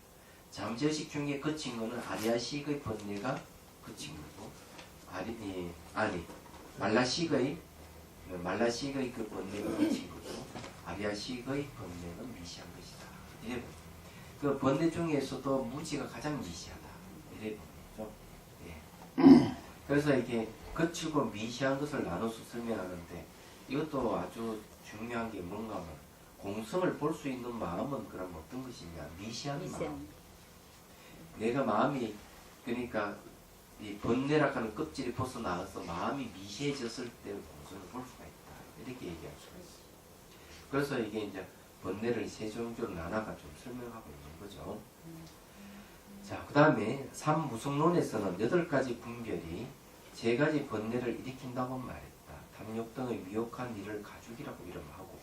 잠재의식 중에 거친 거는 아리아식의 번뇌가 거친 거고 말라식의 그 번뇌가 거친 거고 아리아식의 번뇌는 미시한 것이다. 이래 보죠. 그 번뇌 중에서도 무지가 가장 미시하다. 이래 보죠. 예. 그래서 이렇게 거칠고 미시한 것을 나눠서 설명하는데 이것도 아주 중요한 게 뭔가 하면 공성을 볼 수 있는 마음은 그럼 어떤 것이냐? 미시한 마음. 내가 마음이 그러니까 이 번뇌라고 하는 껍질이 벗어나가서 마음이 미시해졌을 때 공성을 볼 수가 있다. 이렇게 얘기할 수가 있어요. 그래서 이게 이제 번뇌를 세 종류로 나눠가 좀 설명하고 있는 거죠. 자, 그 다음에 삼무성론에서는 8가지 분별이 3가지 번뇌를 일으킨다고 말했다. 탐욕 등의 미혹한 일을 가죽이라고 이름하고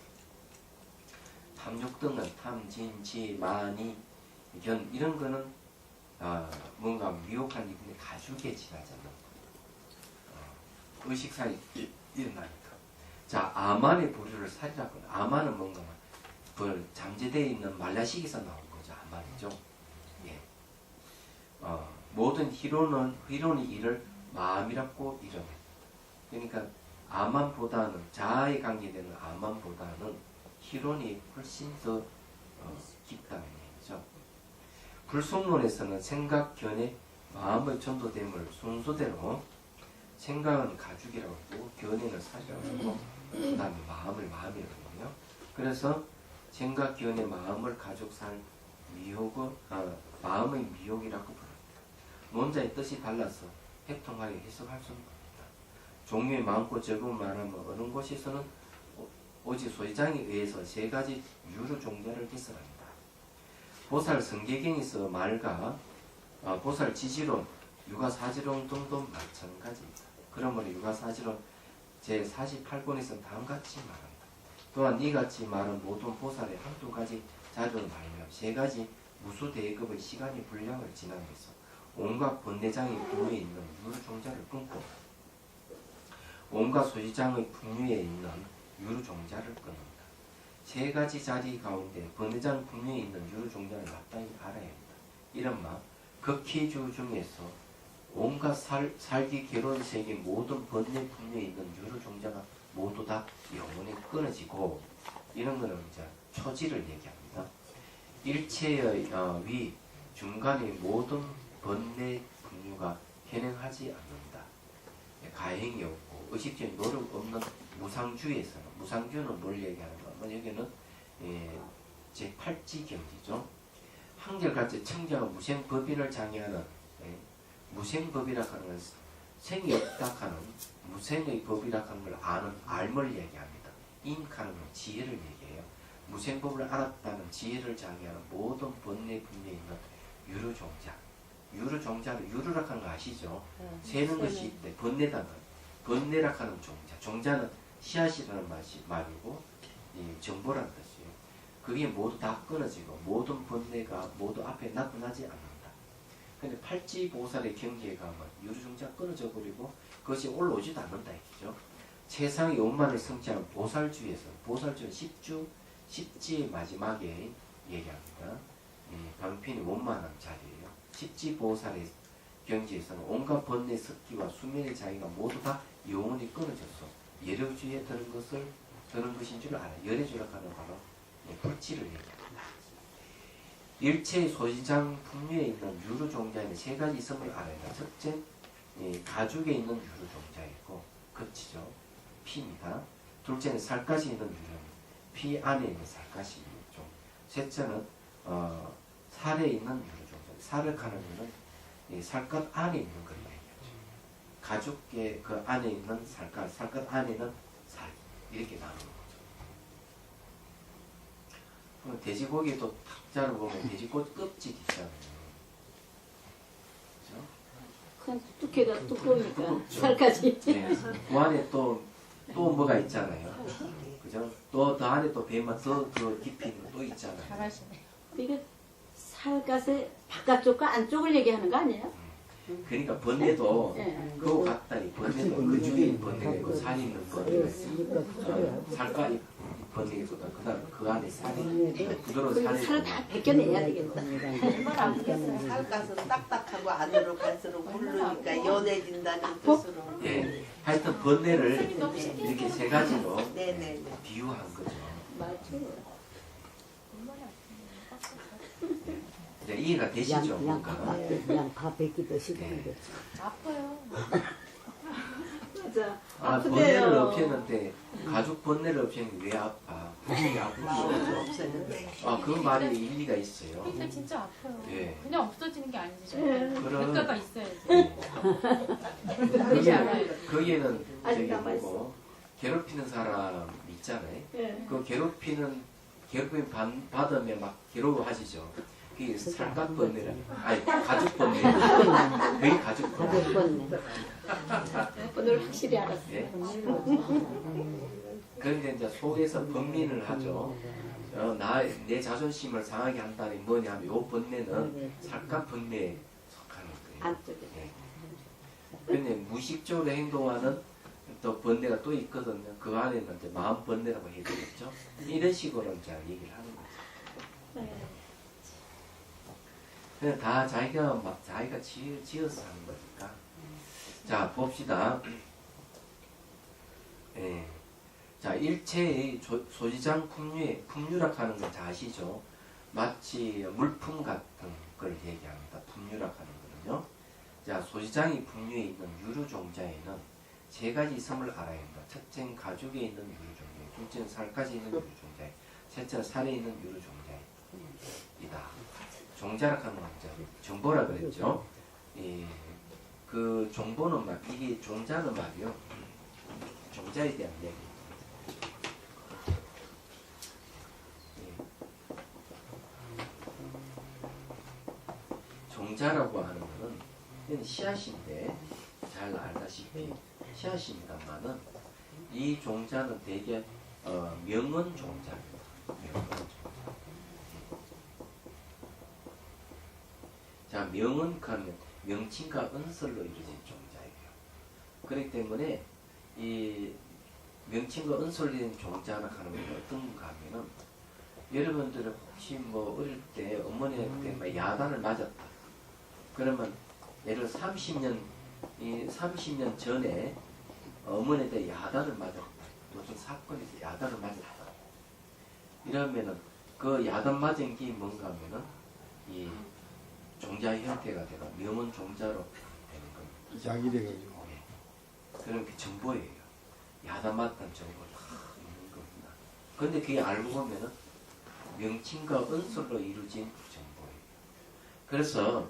탐욕 등은 탐, 진, 지, 마니, 견 이런 거는 뭔가 미혹한 일인데 가죽에 지나지 않는 의식사에 일어나니까. 자, 아만의 부류를 살이라고 해요. 아만은 뭔가 그 잠재되어 있는 말라식에서 나온 거죠. 아만이죠. 예. 모든 희론이 이를 마음이라고 이름해. 그러니까 아만보다는 자아에 관계되는 아만보다는 희론이 훨씬 더 깊다는 얘기죠. 불속론에서는 생각, 견해, 마음의 전도됨을 순서대로 생각은 가죽이라고 하고 견해는 살이라고 하고 그 다음에 마음이라고 하거든요. 그래서 생각, 견해, 마음을 가죽, 살, 마음의 미혹이라고 부릅니다. 논자의 뜻이 달라서 핵통하게 해석할 수는 없다. 종류의 많고 적음을 말하면 어느 곳에서는 오직 소지장에 의해서 3가지 유료 종자를 개설합니다. 보살 성계경에서 말과 보살 지지론, 유가사지론 등도 마찬가지입니다. 그러므로 유가사지론 제48권에서는 다음같이 말한다. 또한 이같이 말한 모든 보살의 한두 가지 자료를 말하며 3가지 무수대급의 시간이 분량을 지나면서 온갖 번뇌장의 분류에 있는 유루종자를 끊고 온갖 소지장의 분류에 있는 유루종자를 끊는다. 세 가지 자리 가운데 번뇌장 분명히 있는 유로 종자를 마땅히 알아야 합니다. 이런 말 극희주 중에서 온갖 살기 괴로운 세계 모든 번뇌 분명히 있는 유로 종자가 모두 다 영원히 끊어지고 이런 거는 이제 초지를 얘기합니다. 일체의 위 중간의 모든 번뇌 분류가 현행하지 않는다. 가행이 없고 의식적인 노력 없는 무상주에서는 무상주는 뭘 얘기하는가? 여기는 제8지 경지죠. 한결같이 청정한 무생법인을 장애하는 무생법이라 하는 건 생이 없다 하는 무생의 법이라 하는 걸 아는 알을 얘기합니다. 인하는 건 지혜를 얘기해요. 무생법을 알았다는 지혜를 장애하는 모든 번뇌 분야에 있는 유루종자. 유루종자는 유루라 하는 거 아시죠? 세는 것이 있대. 번뇌다는 번뇌라 하는 종자. 종자는 씨앗이라는 말이고 정보라는 뜻이에요. 그게 모두 다 끊어지고 모든 번뇌가 모두 앞에 나타나지 않는다. 근데 팔지보살의 경계에 가면 유루종자 끊어져 버리고 그것이 올라오지도 않는다 이거죠. 세상의 원만을 성취하는 보살주에서 보살주는 10지의 마지막에 얘기합니다. 방편이 원만한 자리예요. 10지보살의 경지에서는 온갖 번뇌 습기와 수면의 자기가 모두 다 영원히 끊어져서 예력주의에 드는 것인 줄 알아. 열애주라 하는 바로 불치를 얘기합니다. 일체의 소지장 풍류에 있는 유루종자에는 세 가지 있음을 알아야 합니다. 첫째, 가죽에 있는 유루종자이고 그치죠. 피입니다. 둘째는 살갗이 있는 유루는 피 안에 있는 살갗이죠. 셋째는 살에 있는 유루종자. 살을 가르면 살갗 안에 있는 걸 얘기하죠. 가죽의 그 안에 있는 살갗, 살갗 안에 있는 살 이렇게 나누는 거죠. 돼지고기도 탁자를 보면 돼지고기 껍질 있잖아요. 그죠? 그냥 두께가 두꺼우니까 살까지. 네. 그 안에 또 뭐가 있잖아요. 그죠? 또 그 안에 또 배만 더 깊이는 또 있잖아요. 이게 살갗의 바깥쪽과 안쪽을 얘기하는 거 아니에요? 그러니까 번뇌도 네. 그거 같다. 이 번뇌도 그 중에 번뇌가 있고 살이 있는 번뇌가 있고 살과 번뇌가 있고 그다음 그 안에 살이 그대로 살이 살을 다 벗겨내야 되겠다. 살갗은 딱딱하고 안으로 갈수록 물르니까 연해진다는 뜻으로. 예, 하여튼 번뇌를 이렇게 세 가지로 네네. 비유한 거죠. 맞아요. 이제 이해가 되시죠? 그냥 다 뱉기도 싫은데. 아파요. 맞아. 번뇌를 아프대요. 없애는데 가죽 번뇌를 없애는데 왜 아파? 왜 아프지? 없었는데. 그 말이 일리가 있어요. 근데 진짜 아파요. 예. 그냥 없어지는 게 아니죠. 그런 효과가 있어야지. 예. 거기에는 아직 저기 남아있어. 뭐고 괴롭히는 사람 있잖아요. 예. 그 괴롭힘 받으면 막 괴로워하시죠. 그게 살갗 번뇌라 아니 가죽 번뇌. 그게 가죽 번뇌. 오늘 확실히 알았어요. 예. 그런데 이제 속에서 번민을 하죠. 내 자존심을 상하게 한다는 게 뭐냐면 요 번뇌는 살갗 번뇌에 속하는 거예요. 안쪽에. 예. 그런데 무의식적으로 행동하는 또 번뇌가 또 있거든요. 그 안에는 이제 마음 번뇌라고 해야 되겠죠. 이런 식으로 이제 얘기를 하는 거죠. 그냥 다 자기가 지어서 하는 거니까. 자, 봅시다. 예. 자, 일체의 소지장 풍류락 하는 건 다 아시죠? 마치 물품 같은 걸 얘기합니다. 풍류락 하는 거는요. 자, 소지장이 풍류에 있는 유루종자에는 세 가지 있음을 알아야 합니다. 첫째는 가죽에 있는 유루종자에, 둘째는 살까지 있는 유루종자에, 셋째는 살에 있는 유루종자이다. 종자락 하는 건 정보라 그랬죠. 그 정보는 이게 종자는 말이요. 종자에 대한 얘기. 종자라고 하는 거는 이건 씨앗인데 잘 알다시피 씨앗입니다만은 이 종자는 대개 명은 종자입니다. 명은 종자. 자, 명은 하면 명칭과 은설로 이루어진 종자예요. 그렇기 때문에 이 명칭과 은솔된 종자나 하는 건 어떤가 하면은 여러분들은 혹시 뭐 어릴 때 어머니한테 막 야단을 맞았다. 그러면 예를 30년 전에 어머니한테 야단을 맞았다. 무슨 사건에서 야단을 맞았다. 이러면은 그 야단 맞은 게 뭔가 하면은 이 종자의 형태가 되가 명은 종자로 되는 겁니다. 약이 돼가지고. 그런 게 정보예요. 야단 맞다는 정보를 다 있는 겁니다. 그런데 그게 알고 보면은 명칭과 은솔로 이루어진 정보예요. 그래서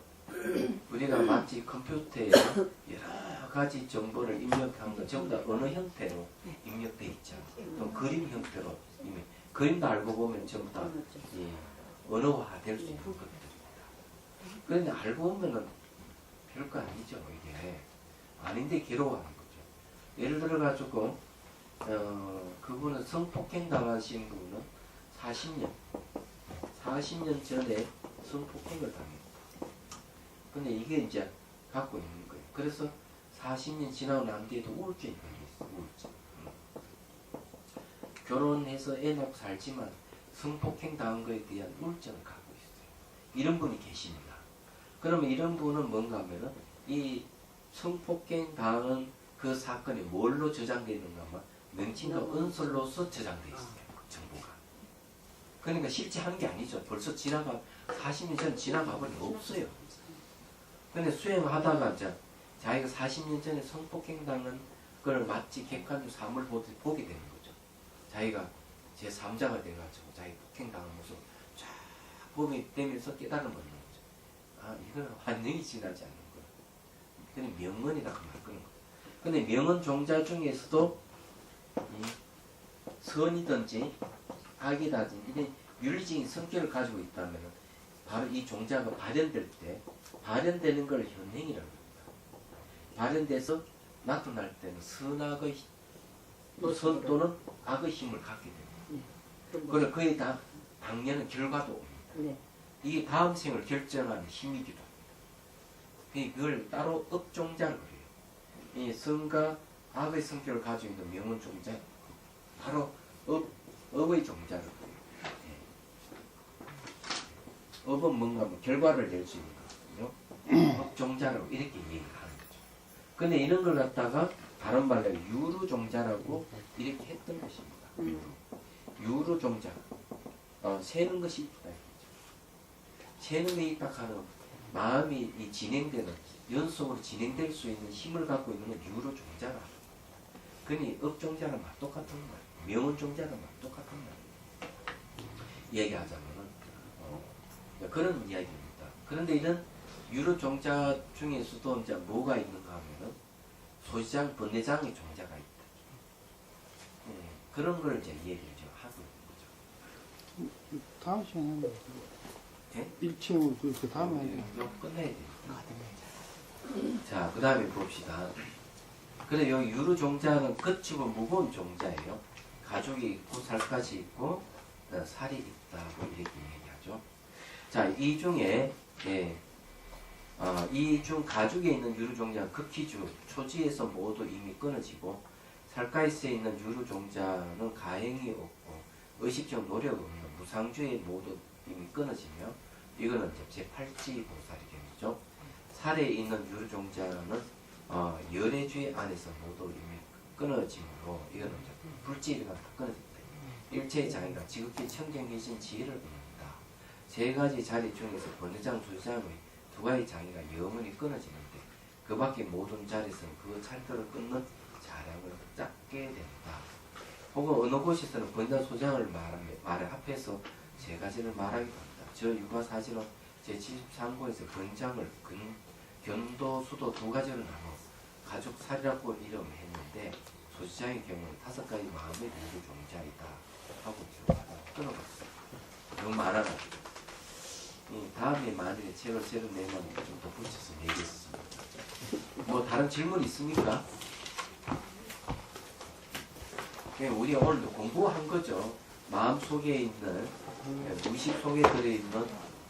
우리가 마치 컴퓨터에 여러 가지 정보를 입력한 거 전부 다 어느 형태로 입력돼 있죠. 또 그림 형태로 이미 그림도 알고 보면 전부 다 언어화될 수 있는 것들입니다. 그런데 알고 보면은 별거 아니죠. 이게 아닌데 괴로워하는 거죠. 예를 들어 가지고 그분은 성폭행 당하신 분은 40년 전에 성폭행을 당했다. 근데 이게 이제 갖고 있는 거예요. 그래서 40년 지나고 난 뒤에도 우울증이 걸려있어. 우울증. 결혼해서 애 낳고 살지만 성폭행 당한 거에 대한 우울증을 갖고 있어요. 이런 분이 계십니다. 그러면 이런 분은 뭔가 하면은 이 성폭행 당한 그 사건이 뭘로 저장되어 있는가 하면 명칭과 은솔로서 저장되어 있어요. 정보가. 그러니까 실제 한 게 아니죠. 벌써 40년 전 지나가버리면 없어요. 근데 수행하다가 이제 자기가 40년 전에 성폭행 당한 걸 마치 객관적으로 삶을 보게 되는 거죠. 자기가 제 3자가 돼가지고 자기 폭행 당한 모습 쫙 보게 되면서 깨달은 거는 거죠. 아, 이거는 완전히 지나지 않는 거예요. 그냥 명언이라고 말 거는 거예요. 근데 명언 종자 중에서도 선이든지 악이든지 이런 윤리적인 성격을 가지고 있다면 바로 이 종자가 발현될 때 발현되는 걸 현행이라고 합니다. 발현돼서 나타날 때는 선악의 선 또는 악의 힘을 갖게 됩니다. 그리고 거의 다 당연한 결과도 옵니다. 네. 이게 다음 생을 결정하는 힘이기도 합니다. 그걸 따로 업종자라고 해요. 이 선과 악의 성격을 가지고 있는 명언 종자, 바로 업의 종자라고 해요. 업은 뭔가 뭐 결과를 낼 수 있는 거거든요. 업종자라고 이렇게 얘기를 하는 거죠. 근데 이런 걸 갖다가 다른 말로 유루종자라고 이렇게 했던 것입니다. 유루종자. 세는 것이 있다. 세는 게 있다 하는 마음이 이 진행되는 연속으로 진행될 수 있는 힘을 갖고 있는 건 유루종자라. 그니 업종자랑 맛 똑같은 말, 명언종자랑 맛 똑같은 말. 얘기하자면은 그런 이야기입니다. 그런데 이런 유루종자 중에서도 이제 뭐가 있는가 하면은 소지장, 번뇌장의 종자가 있다. 그런 걸 이제 얘기를 좀 하고 있는 거죠. 다음 시간에 한번. 예? 1층으로 그 다음에 하죠. 이거 끝내야 돼요. 자, 그 다음에 봅시다. 그래, 요 유루종자는 거치고 무거운 종자예요. 가죽이 있고 살갗이 있고 살이 있다고 이렇게 얘기하죠. 자, 이 중에 이 중 가죽에 있는 유루종자는 극히주 초지에서 모두 이미 끊어지고 살갗에 있는 유루종자는 가행이 없고 의식적 노력 없는 무상주에 모두 이미 끊어지며 이거는 이제 제8지 보살이 되죠. 살에 있는 유루종자는 열애주의 안에서 모두 이미 끊어지므로 이거는 이제 불지가 다 끊어집니다. 일체의 장애가 지극히 청정해진 지혜를 얻는다. 세 가지 자리 중에서 번뇌장, 소지장의 두 가지 장애가 영원히 끊어지는데 그 밖에 모든 자리에서는 그 찰도를 끊는 자량을 쌓게 된다. 혹은 어느 곳에서는 번뇌 소장을 말에 합해서 세 가지를 말하기도 합니다. 저 육아사지로 제73호에서 번장을 견도, 수도 두 가지로 나눠 가죽살이라고 이름을 했는데 소지장의 경우는 5가지 마음의 유루 종자이다 하고 끊어봤어요. 너무 많아가지고 다음에 만약에 책을 새로 내면 좀 더 붙여서 내겠습니다. 뭐 다른 질문 있습니까? 우리 오늘도 공부한 거죠. 마음 속에 있는 무의식 속에 들어있는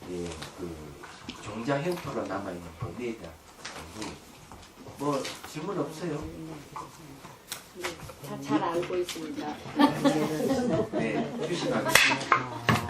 그 종자 형태로 남아있는 법에 대한 공부. 뭐 질문 없어요? 잘 알고 있습니다. 네, 휴식하겠습니다.